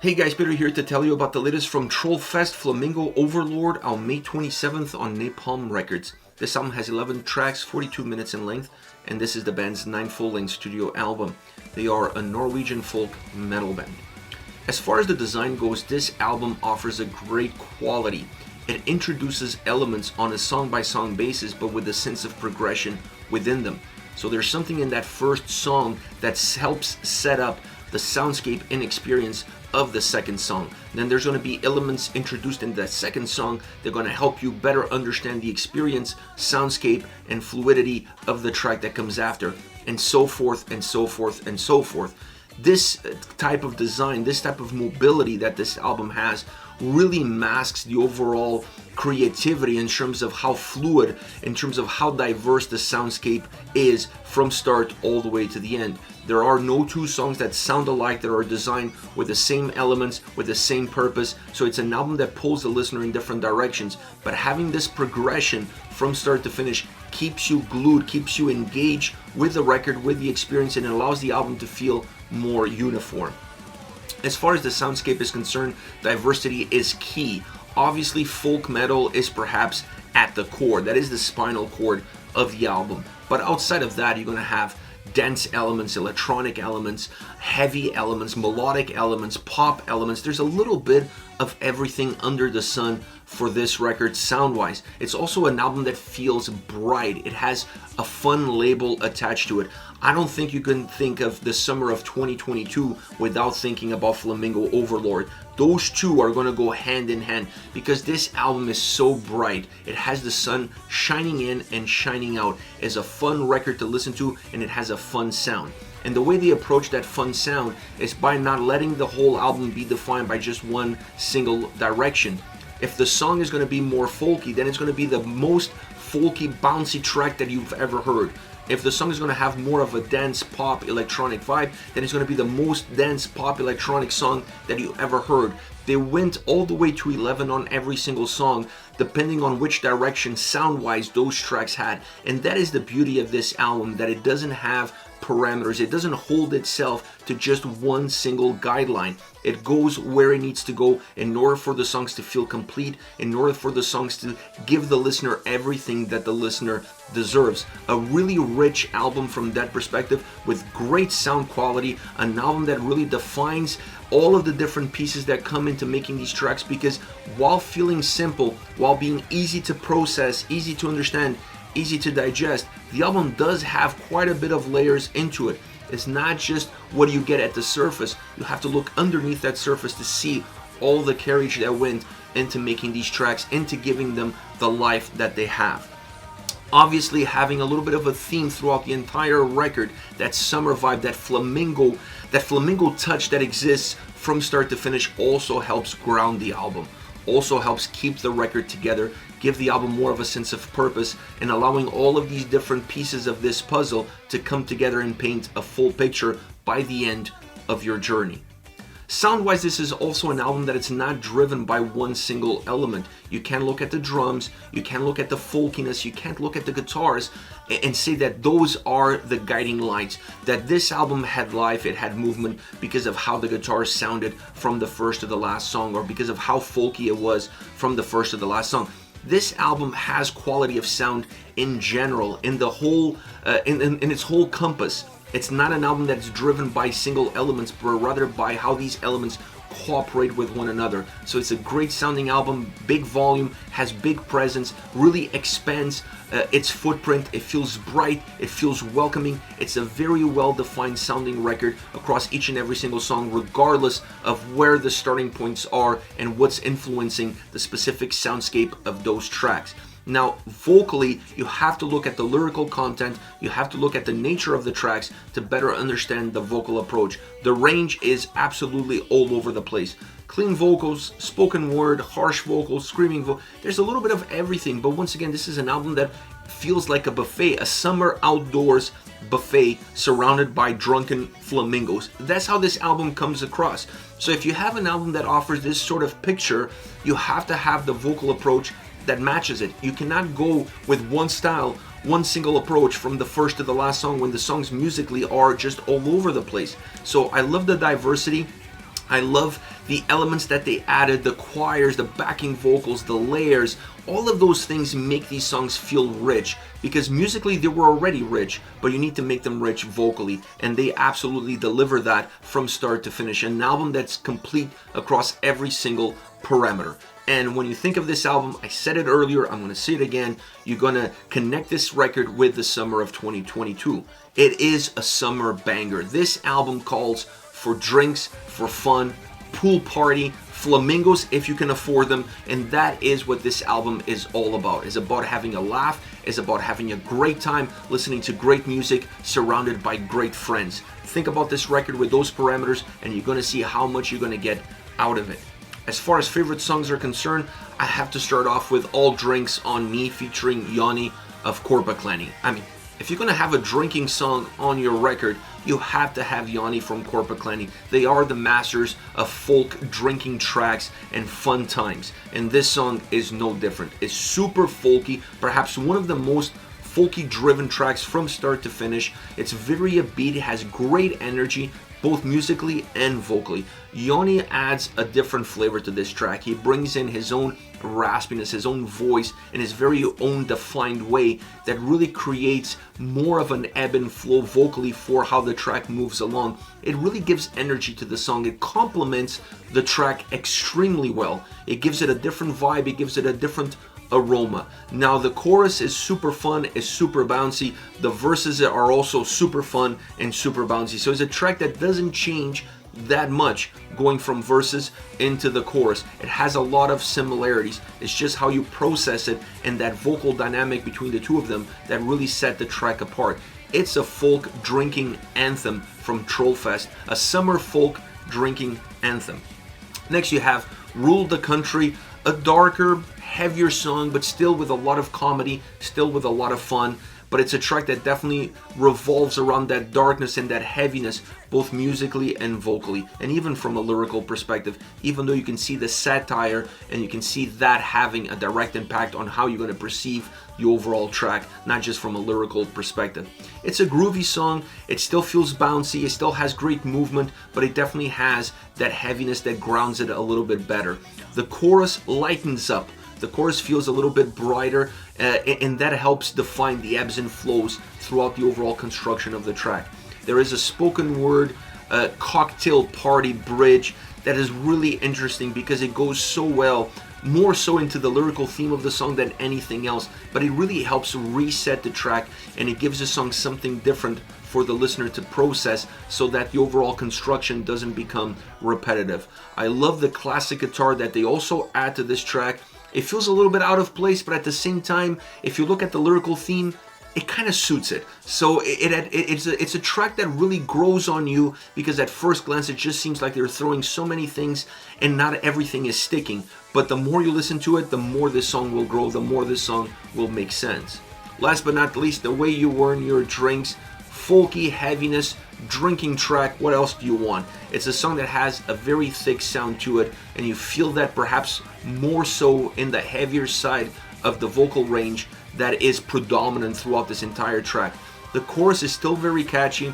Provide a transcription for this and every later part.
Hey guys, Peter here to tell you about the latest from Trollfest, Flamingo Overlord on May 27th on Napalm Records. This album has 11 tracks, 42 minutes in length, and this is the band's 9th full-length studio album. They are a Norwegian folk metal band. As far as the design goes, this album offers a great quality. It introduces elements on a song-by-song basis, but with a sense of progression within them. So there's something in that first song that helps set up the soundscape and experience of the second song. Then there's going to be elements introduced in that second song that are going to help you better understand the experience, soundscape, and fluidity of the track that comes after, and so forth and so forth and so forth. This type of design, this type of mobility that this album has really masks the overall creativity in terms of how fluid, in terms of how diverse the soundscape is from start all the way to the end. There are no two songs that sound alike, that are designed with the same elements, with the same purpose. So it's an album that pulls the listener in different directions. But having this progression from start to finish keeps you glued, keeps you engaged with the record, with the experience, and it allows the album to feel more uniform. As far as the soundscape is concerned, diversity is key. Obviously, folk metal is perhaps at the core. That is the spinal cord of the album. But outside of that, you're going to have dense elements, electronic elements, heavy elements, melodic elements, pop elements. There's a little bit of everything under the sun for this record sound-wise. It's also an album that feels bright. It has a fun label attached to it. I don't think you can think of the summer of 2022 without thinking about Flamingo Overlord. Those two are going to go hand in hand because this album is so bright. It has the sun shining in and shining out. It's a fun record to listen to, and it has a fun sound. And the way they approach that fun sound is by not letting the whole album be defined by just one single direction. If the song is going to be more folky, then it's going to be the most folky, bouncy track that you've ever heard. If the song is going to have more of a dance pop electronic vibe, then it's going to be the most dance pop electronic song that you ever heard. They went all the way to 11 on every single song, depending on which direction sound-wise those tracks had. And that is the beauty of this album, that it doesn't have parameters. It doesn't hold itself to just one single guideline. It goes where it needs to go in order for the songs to feel complete, in order for the songs to give the listener everything that the listener deserves. A really rich album from that perspective with great sound quality, an album that really defines all of the different pieces that come into making these tracks, because while feeling simple, while being easy to process, easy to understand, easy to digest, the album does have quite a bit of layers into it. It's not just what you get at the surface. You have to look underneath that surface to see all the carriage that went into making these tracks, into giving them the life that they have. Obviously, having a little bit of a theme throughout the entire record, that summer vibe, that flamingo touch that exists from start to finish, also helps ground the album, also helps keep the record together, give the album more of a sense of purpose, and allowing all of these different pieces of this puzzle to come together and paint a full picture by the end of your journey. Sound-wise, this is also an album that it's not driven by one single element. You can't look at the drums, you can't look at the folkiness, you can't look at the guitars and say that those are the guiding lights. That this album had life, it had movement because of how the guitars sounded from the first to the last song, or because of how folky it was from the first to the last song. This album has quality of sound in general, in the whole, in its whole compass. It's not an album that's driven by single elements, but rather by how these elements cooperate with one another. So it's a great sounding album, big volume, has big presence, really expands its footprint. It feels bright, it feels welcoming. It's a very well defined sounding record across each and every single song, regardless of where the starting points are and what's influencing the specific soundscape of those tracks. Now, vocally, you have to look at the lyrical content, you have to look at the nature of the tracks to better understand the vocal approach. The range is absolutely all over the place. Clean vocals, spoken word, harsh vocals, screaming vocals. There's a little bit of everything, but once again, this is an album that feels like a buffet, a summer outdoors buffet surrounded by drunken flamingos. That's how this album comes across. So if you have an album that offers this sort of picture, you have to have the vocal approach that matches it. You cannot go with one style, one single approach from the first to the last song when the songs musically are just all over the place. So I love the diversity. I love the elements that they added, the choirs, the backing vocals, the layers. All of those things make these songs feel rich, because musically they were already rich, but you need to make them rich vocally, and they absolutely deliver that from start to finish. An album that's complete across every single parameter. And when you think of this album, I said it earlier, I'm going to say it again, you're going to connect this record with the summer of 2022. It is a summer banger. This album calls for drinks, for fun, pool party, flamingos if you can afford them, and that is what this album is all about. It's about having a laugh, it's about having a great time, listening to great music, surrounded by great friends. Think about this record with those parameters, and you're going to see how much you're going to get out of it. As far as favorite songs are concerned, I have to start off with All Drinks on Me featuring Yanni of Corpaclani. I mean, if you're going to have a drinking song on your record, you have to have Yanni from Corpaclani. They are the masters of folk drinking tracks and fun times, and this song is no different. It's super folky, perhaps one of the most folky driven tracks from start to finish. It's very upbeat, it has great energy, both musically and vocally. Yanni adds a different flavor to this track. He brings in his own raspiness, his own voice, in his very own defined way that really creates more of an ebb and flow vocally for how the track moves along. It really gives energy to the song. It complements the track extremely well. It gives it a different vibe, it gives it a different aroma. Now the chorus is super fun, is super bouncy. The verses are also super fun and super bouncy. So it's a track that doesn't change that much going from verses into the chorus. It has a lot of similarities. It's just how you process it and that vocal dynamic between the two of them that really set the track apart. It's a folk drinking anthem from Trollfest, a summer folk drinking anthem. Next you have Rule the Country, a darker, heavier song, but still with a lot of comedy, still with a lot of fun. But it's a track that definitely revolves around that darkness and that heaviness, both musically and vocally, and even from a lyrical perspective, even though you can see the satire and you can see that having a direct impact on how you're going to perceive the overall track, not just from a lyrical perspective. It's a groovy song, it still feels bouncy, it still has great movement, but it definitely has that heaviness that grounds it a little bit better. The chorus lightens up. The chorus feels a little bit brighter, and that helps define the ebbs and flows throughout the overall construction of the track. There is a spoken word cocktail party bridge that is really interesting because it goes so well, more so into the lyrical theme of the song than anything else, but it really helps reset the track, and it gives the song something different for the listener to process so that the overall construction doesn't become repetitive. I love the classic guitar that they also add to this track. It feels a little bit out of place, but at the same time, if you look at the lyrical theme, it kind of suits it. So it's a track that really grows on you, because at first glance it just seems like they're throwing so many things and not everything is sticking. But the more you listen to it, the more this song will grow, the more this song will make sense. Last but not least, The Way You Earn Your Drinks. Folky heaviness, drinking track, what else do you want? It's a song that has a very thick sound to it, and you feel that perhaps more so in the heavier side of the vocal range that is predominant throughout this entire track. The chorus is still very catchy,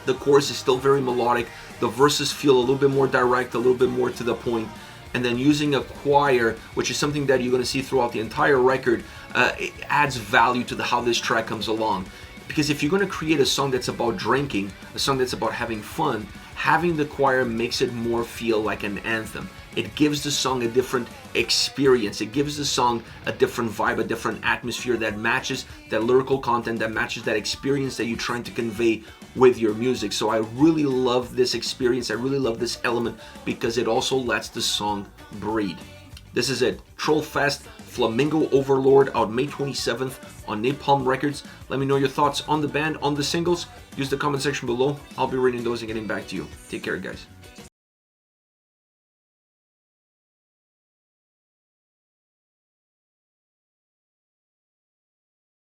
the chorus is still very melodic, the verses feel a little bit more direct, a little bit more to the point, and then using a choir, which is something that you're going to see throughout the entire record, it adds value to how this track comes along. Because if you're going to create a song that's about drinking, a song that's about having fun, having the choir makes it more feel like an anthem. It gives the song a different experience. It gives the song a different vibe, a different atmosphere that matches that lyrical content, that matches that experience that you're trying to convey with your music. So I really love this experience. I really love this element because it also lets the song breathe. This is it. Trollfest, Flamingo Overlord, out May 27th on Napalm Records. Let me know your thoughts on the band, on the singles. Use the comment section below. I'll be reading those and getting back to you. Take care, guys.